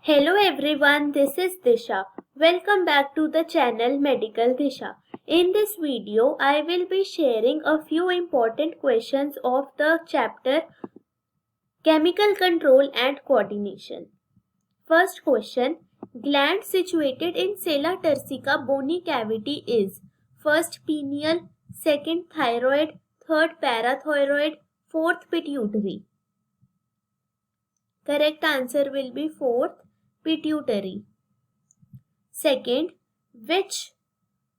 Hello everyone, this is Disha. Welcome back to the channel Medical Disha. In this video, I will be sharing a few important questions of the chapter Chemical Control and Coordination. First question, gland situated in sella turcica bony cavity is first pineal, second thyroid, third parathyroid, fourth pituitary. Correct answer will be fourth, pituitary. Second, which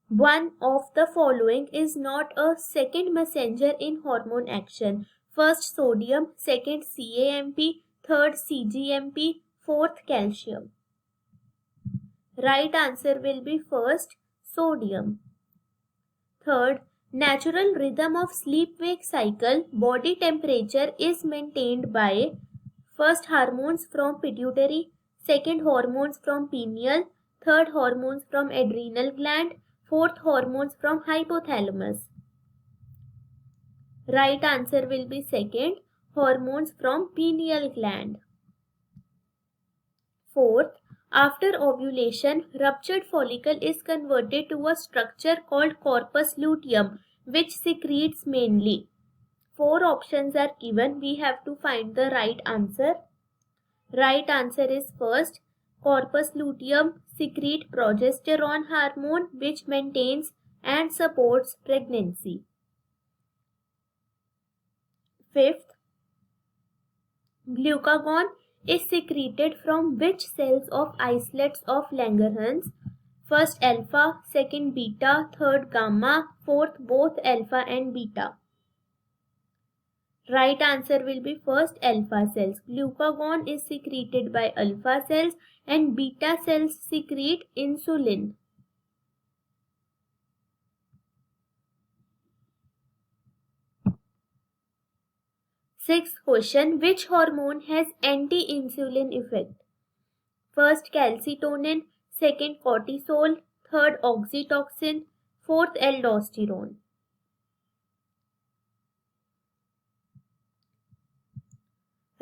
one of the following is not a second messenger in hormone action? First sodium, second CAMP, third CGMP, fourth calcium. Right answer will be first sodium. Third, natural rhythm of sleep-wake cycle, body temperature is maintained by first hormones from pituitary, second hormones from pineal, third hormones from adrenal gland, fourth hormones from hypothalamus. Right answer will be second, hormones from pineal gland. Fourth, after ovulation, ruptured follicle is converted to a structure called corpus luteum, which secretes mainly. Four options are given. We have to find the right answer. Right answer is first, corpus luteum secrete progesterone hormone which maintains and supports pregnancy. Fifth, glucagon is secreted from which cells of islets of Langerhans? First alpha, second beta, third gamma, fourth both alpha and beta. Right answer will be first alpha cells. Glucagon is secreted by alpha cells and beta cells secrete insulin. Sixth question, which hormone has anti-insulin effect? First calcitonin, second cortisol, third oxytocin, fourth aldosterone.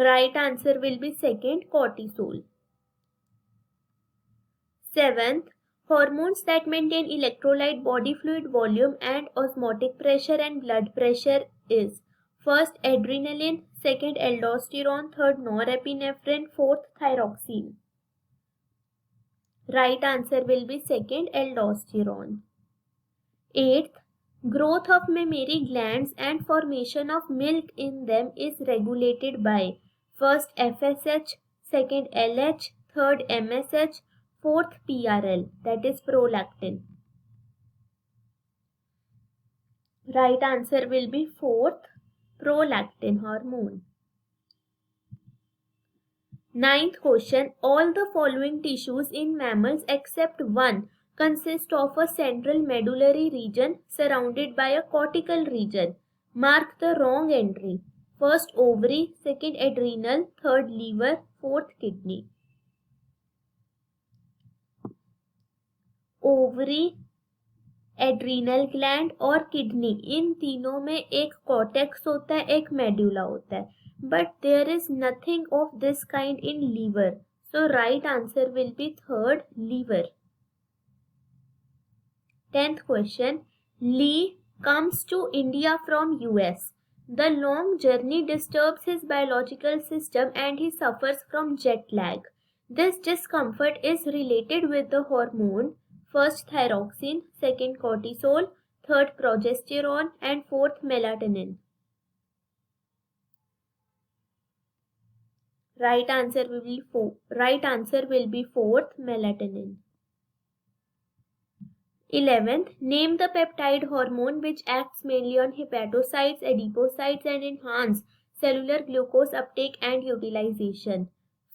Right answer will be second cortisol. Seventh, hormones that maintain electrolyte, body fluid volume and osmotic pressure and blood pressure is first adrenaline, second aldosterone, third norepinephrine, fourth thyroxine. Right answer will be second aldosterone. Eighth, growth of mammary glands and formation of milk in them is regulated by first FSH, second LH, third MSH, fourth PRL, that is prolactin. Right answer will be fourth, prolactin hormone. Ninth question, all the following tissues in mammals except one consist of a central medullary region surrounded by a cortical region. Mark the wrong entry. First ovary, second adrenal, third liver, fourth kidney. Ovary, adrenal gland और kidney, इन तीनों में एक cortex होता है, एक medulla होता है, but there is nothing of this kind in liver. So right answer will be third, liver. 10th question, Lee comes to India from US. The long journey disturbs his biological system and he suffers from jet lag. This discomfort is related with the hormone first thyroxine, second cortisol, third progesterone and fourth melatonin. Right answer will be fourth, melatonin. 11th, name the peptide hormone which acts mainly on hepatocytes, adipocytes and enhance cellular glucose uptake and utilization.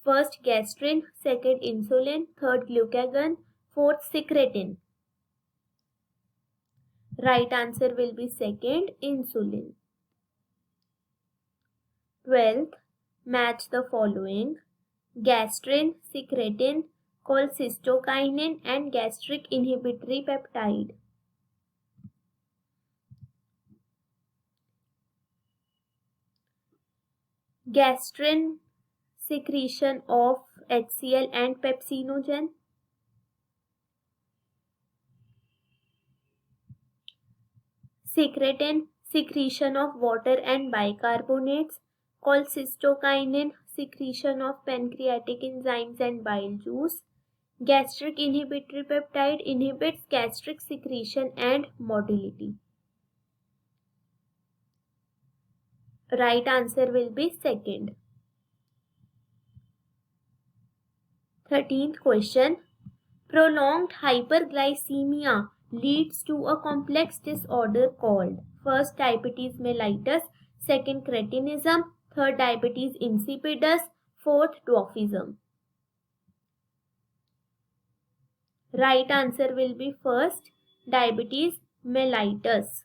First gastrin, second insulin, third glucagon, fourth secretin. Right answer will be second, insulin. 12th, match the following: gastrin, secretin, cholecystokinin and gastric inhibitory peptide. Gastrin secretion of HCl and pepsinogen. Secretin, secretion of water and bicarbonates. Cholecystokinin, secretion of pancreatic enzymes and bile juice. Gastric inhibitory peptide inhibits gastric secretion and motility. Right answer will be second. 13th question. Prolonged hyperglycemia leads to a complex disorder called first diabetes mellitus, second cretinism, third diabetes insipidus, fourth dwarfism. Right answer will be first diabetes mellitus.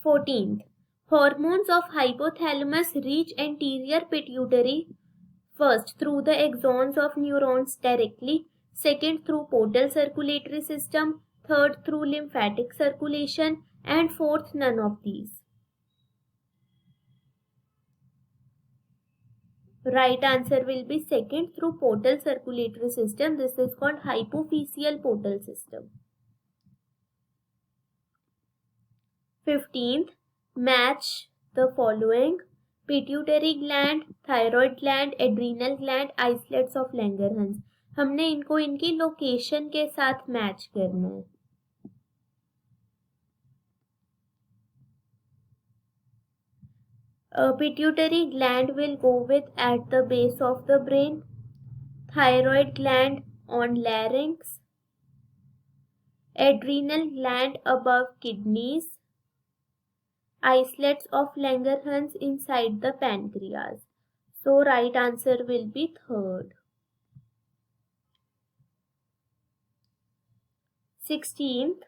14th. Hormones of hypothalamus reach anterior pituitary first through the axons of neurons directly, second through portal circulatory system, third through lymphatic circulation, and fourth none of these. Right answer will be second through portal circulatory system. This is called hypophyseal portal system. 15th. Match the following: pituitary gland, thyroid gland, adrenal gland, islets of Langerhans. हमने इनको इनकी location के साथ match करना है. Pituitary gland will go with at the base of the brain, thyroid gland on larynx, adrenal gland above kidneys, islets of Langerhans inside the pancreas. So right answer will be third. 16th.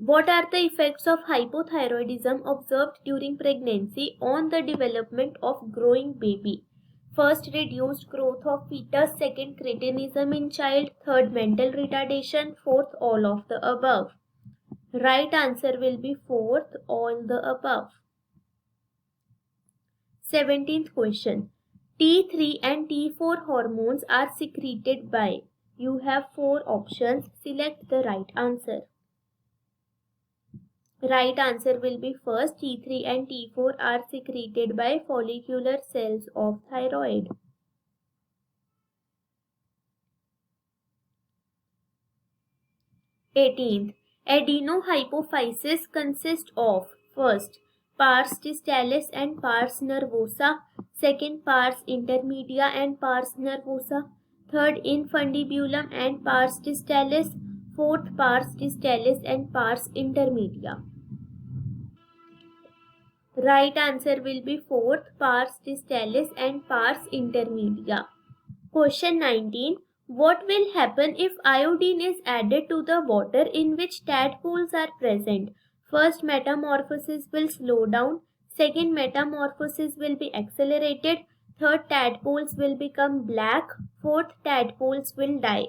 What are the effects of hypothyroidism observed during pregnancy on the development of growing baby? First, reduced growth of fetus. Second, cretinism in child. Third, mental retardation. Fourth, all of the above. Right answer will be fourth, all the above. 17th question. T3 and T4 hormones are secreted by. You have 4 options. Select the right answer. Right answer will be first. T3 and T4 are secreted by follicular cells of thyroid. 18th. Adenohypophysis consists of first, pars distalis and pars nervosa, second, pars intermedia and pars nervosa, third, infundibulum and pars distalis, fourth, pars distalis and pars intermedia. Right answer will be fourth, pars distalis and pars intermedia. Question 19. What will happen if iodine is added to the water in which tadpoles are present? First, metamorphosis will slow down. Second, metamorphosis will be accelerated. Third, tadpoles will become black. Fourth, tadpoles will die.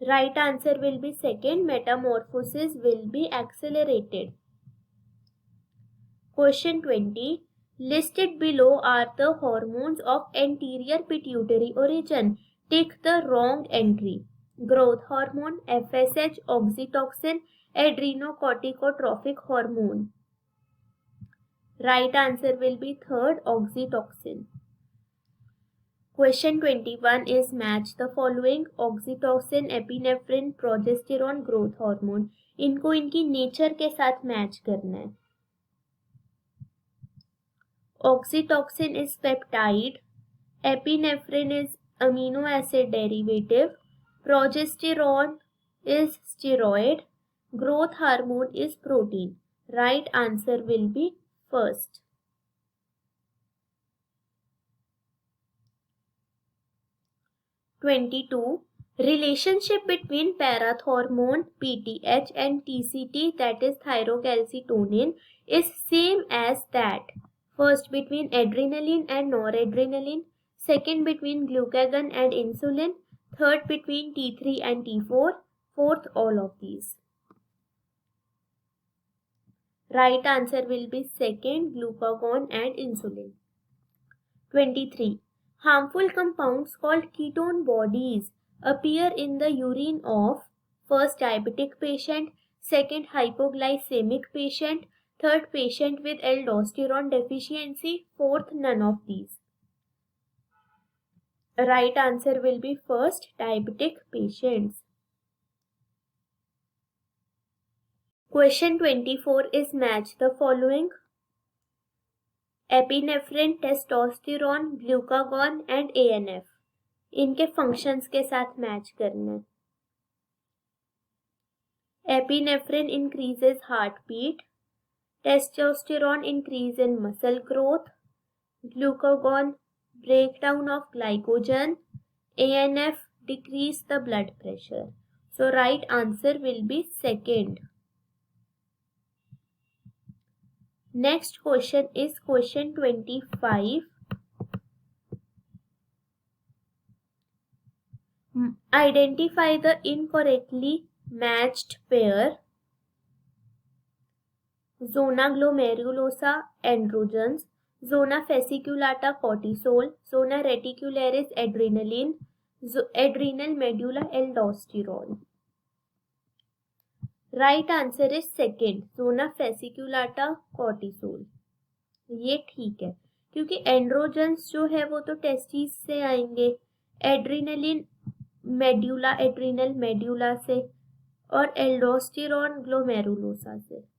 Right answer will be second, metamorphosis will be accelerated. Question 20. Listed below are the hormones of anterior pituitary origin. Take the wrong entry. Growth hormone, FSH, oxytocin, adrenocorticotropic hormone. Right answer will be third, oxytocin. Question 21 is match the following: oxytocin, epinephrine, progesterone, growth hormone. इनको इनकी nature के साथ match करना है. Oxytocin is peptide, epinephrine is amino acid derivative, progesterone is steroid, growth hormone is protein. Right answer will be first. 22. Relationship between parathormone PTH and TCT, that is thyrocalcitonin, is same as that. First, between adrenaline and noradrenaline. Second, between glucagon and insulin. Third, between T3 and T4. Fourth, all of these. Right answer will be second, glucagon and insulin. 23. Harmful compounds called ketone bodies appear in the urine of first diabetic patient, second hypoglycemic patient, third patient with aldosterone deficiency, fourth none of these. Right answer will be first diabetic patients. Question 24 is match the following. Epinephrine, testosterone, glucagon and ANF, इनके functions के साथ match करना है. Epinephrine increases heart beat, testosterone increase in muscle growth, glucagon breakdown of glycogen, ANF decrease the blood pressure. So right answer will be second. Next question is question 25. Identify the incorrectly matched pair. Zona glomerulosa androgens, zona fasciculata cortisol, zona reticularis adrenaline, adrenal medulla aldosterone. Right answer is second, zona fasciculata cortisol. ये ठीक है क्योंकि androgens जो है वो तो testis से आएंगे, एड्रीनलिन मेड्यूला एड्रीनल मेड्यूला से, और एल्डोस्टेरोन ग्लोमेरुलोसा से.